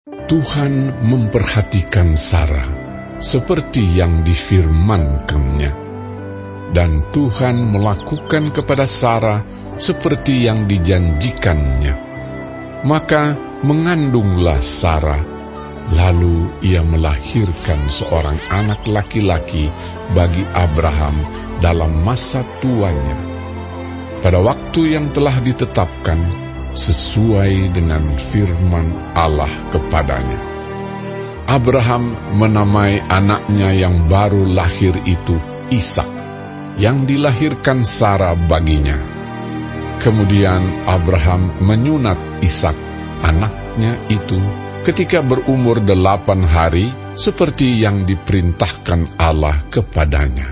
Tuhan memperhatikan Sarah seperti yang difirmankannya, dan Tuhan melakukan kepada Sarah seperti yang dijanjikannya. Maka mengandunglah Sarah, lalu ia melahirkan seorang anak laki-laki bagi Abraham dalam masa tuanya, pada waktu yang telah ditetapkan sesuai dengan firman Allah kepadanya. Abraham menamai anaknya yang baru lahir itu Ishak, yang dilahirkan Sarah baginya. Kemudian Abraham menyunat Ishak, anaknya itu, ketika berumur 8 hari, seperti yang diperintahkan Allah kepadanya.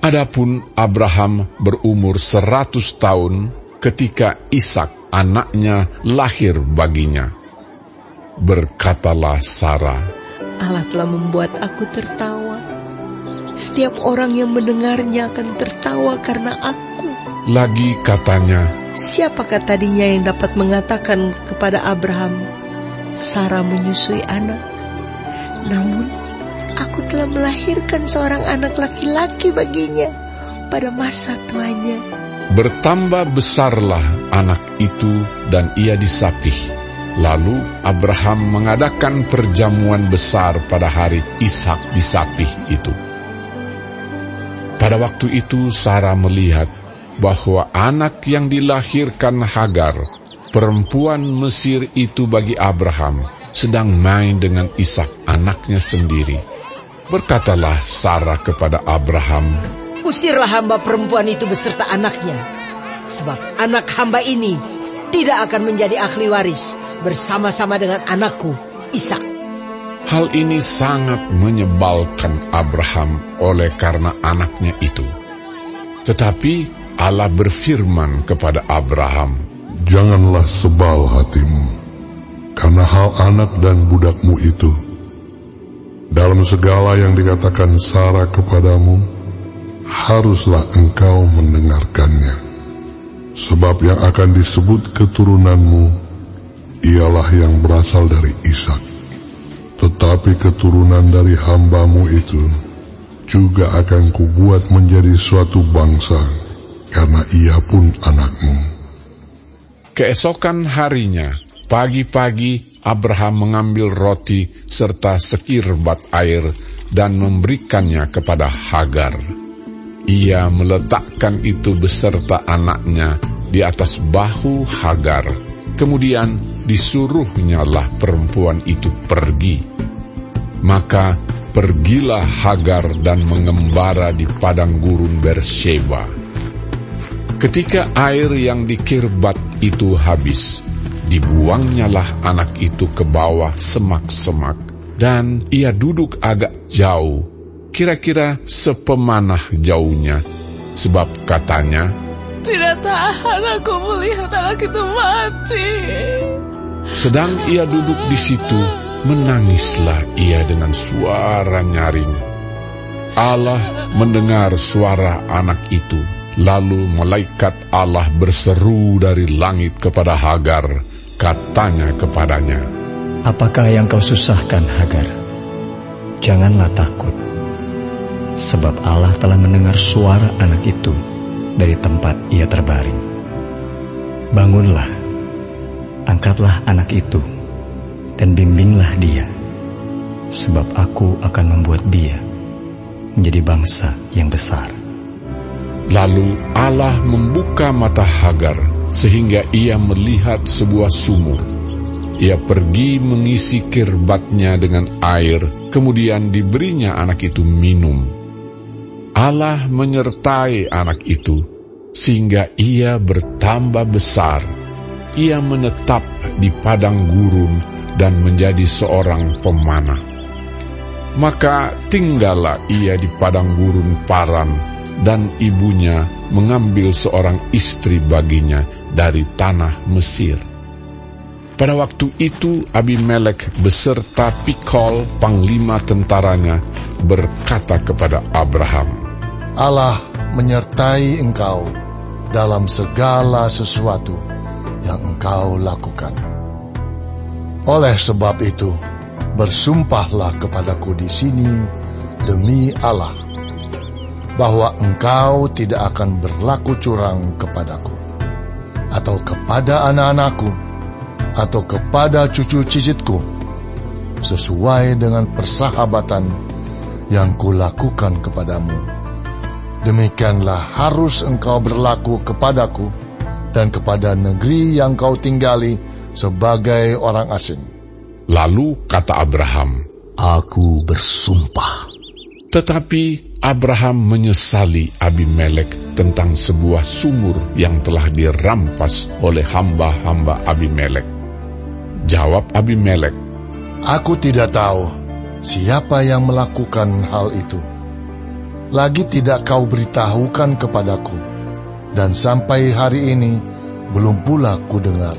Adapun Abraham berumur 100 tahun ketika Ishak anaknya lahir baginya. Berkatalah Sarah, Allah telah membuat aku tertawa. Setiap orang yang mendengarnya akan tertawa karena aku. Lagi katanya, siapakah tadinya yang dapat mengatakan kepada Abraham, Sarah menyusui anak? Namun, aku telah melahirkan seorang anak laki-laki baginya pada masa tuanya. Bertambah besarlah anak itu dan ia disapih. Lalu Abraham mengadakan perjamuan besar pada hari Ishak disapih itu. Pada waktu itu Sarah melihat bahwa anak yang dilahirkan Hagar, perempuan Mesir itu bagi Abraham, sedang main dengan Ishak anaknya sendiri. Berkatalah Sarah kepada Abraham, usirlah hamba perempuan itu beserta anaknya, sebab anak hamba ini tidak akan menjadi ahli waris bersama-sama dengan anakku, Ishak. Hal ini sangat menyebalkan Abraham oleh karena anaknya itu. Tetapi Allah berfirman kepada Abraham, janganlah sebal hatimu karena hal anak dan budakmu itu. Dalam segala yang dikatakan Sarah kepadamu, haruslah engkau mendengarkannya, sebab yang akan disebut keturunanmu ialah yang berasal dari Ishak. Tetapi keturunan dari hambamu itu juga akan kubuat menjadi suatu bangsa, karena ia pun anakmu. Keesokan harinya, pagi-pagi Abraham mengambil roti serta sekirbat air dan memberikannya kepada Hagar. Ia meletakkan itu beserta anaknya di atas bahu Hagar. Kemudian disuruhnyalah perempuan itu pergi. Maka pergilah Hagar dan mengembara di padang gurun Beersheba. Ketika air yang dikirbat itu habis, dibuangnyalah anak itu ke bawah semak-semak, dan ia duduk agak jauh, kira-kira sepemanah jauhnya, sebab katanya, tidak tahan aku melihat anak itu mati. Sedang ia duduk di situ, menangislah ia dengan suara nyaring. Allah mendengar suara anak itu, lalu malaikat Allah berseru dari langit kepada Hagar, katanya kepadanya, apakah yang kau susahkan, Hagar? Janganlah takut, sebab Allah telah mendengar suara anak itu dari tempat ia terbaring. Bangunlah, angkatlah anak itu, dan bimbinglah dia, sebab aku akan membuat dia menjadi bangsa yang besar. Lalu Allah membuka mata Hagar, sehingga ia melihat sebuah sumur. Ia pergi mengisi kirbatnya dengan air, kemudian diberinya anak itu minum. Allah menyertai anak itu, sehingga ia bertambah besar. Ia menetap di padang gurun dan menjadi seorang pemanah. Maka tinggallah ia di padang gurun Paran, dan ibunya mengambil seorang istri baginya dari tanah Mesir. Pada waktu itu Abimelek beserta Pikol, panglima tentaranya, berkata kepada Abraham, Allah menyertai engkau dalam segala sesuatu yang engkau lakukan. Oleh sebab itu, bersumpahlah kepadaku di sini demi Allah, bahwa engkau tidak akan berlaku curang kepadaku, atau kepada anak-anakku, atau kepada cucu cicitku, sesuai dengan persahabatan yang kulakukan kepadamu. Demikianlah harus engkau berlaku kepadaku dan kepada negeri yang kau tinggali sebagai orang asing. Lalu kata Abraham, Aku bersumpah. Tetapi Abraham menyesali Abimelek tentang sebuah sumur yang telah dirampas oleh hamba-hamba Abimelek. Jawab Abimelek, Aku tidak tahu siapa yang melakukan hal itu. Lagi tidak kau beritahukan kepadaku, dan sampai hari ini belum pula ku dengar.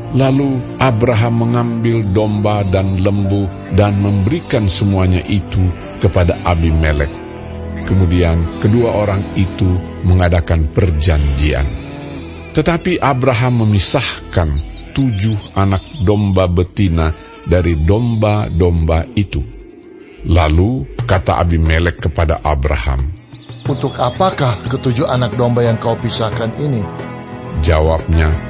Lalu Abraham mengambil domba dan lembu dan memberikan semuanya itu kepada Abimelek. Kemudian kedua orang itu mengadakan perjanjian. Tetapi Abraham memisahkan 7 anak domba betina dari domba-domba itu. Lalu kata Abimelek kepada Abraham, Untuk apakah ke-7 anak domba yang kau pisahkan ini? Jawabnya,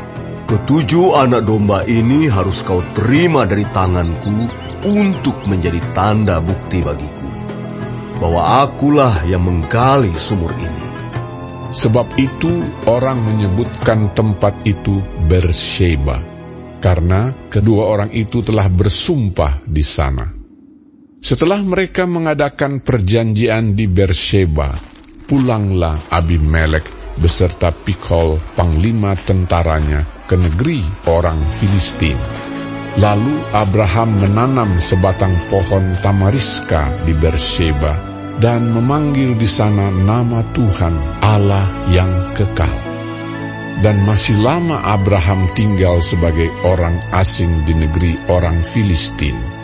Ke-7 anak domba ini harus kau terima dari tanganku untuk menjadi tanda bukti bagiku, bahwa akulah yang menggali sumur ini. Sebab itu orang menyebutkan tempat itu Bersheba, karena kedua orang itu telah bersumpah di sana. Setelah mereka mengadakan perjanjian di Bersheba, pulanglah Abimelek beserta Pikol, panglima tentaranya, ke negeri orang Filistin. Lalu Abraham menanam sebatang pohon tamariska di Bersheba dan memanggil di sana nama Tuhan Allah yang kekal. Dan masih lama Abraham tinggal sebagai orang asing di negeri orang Filistin.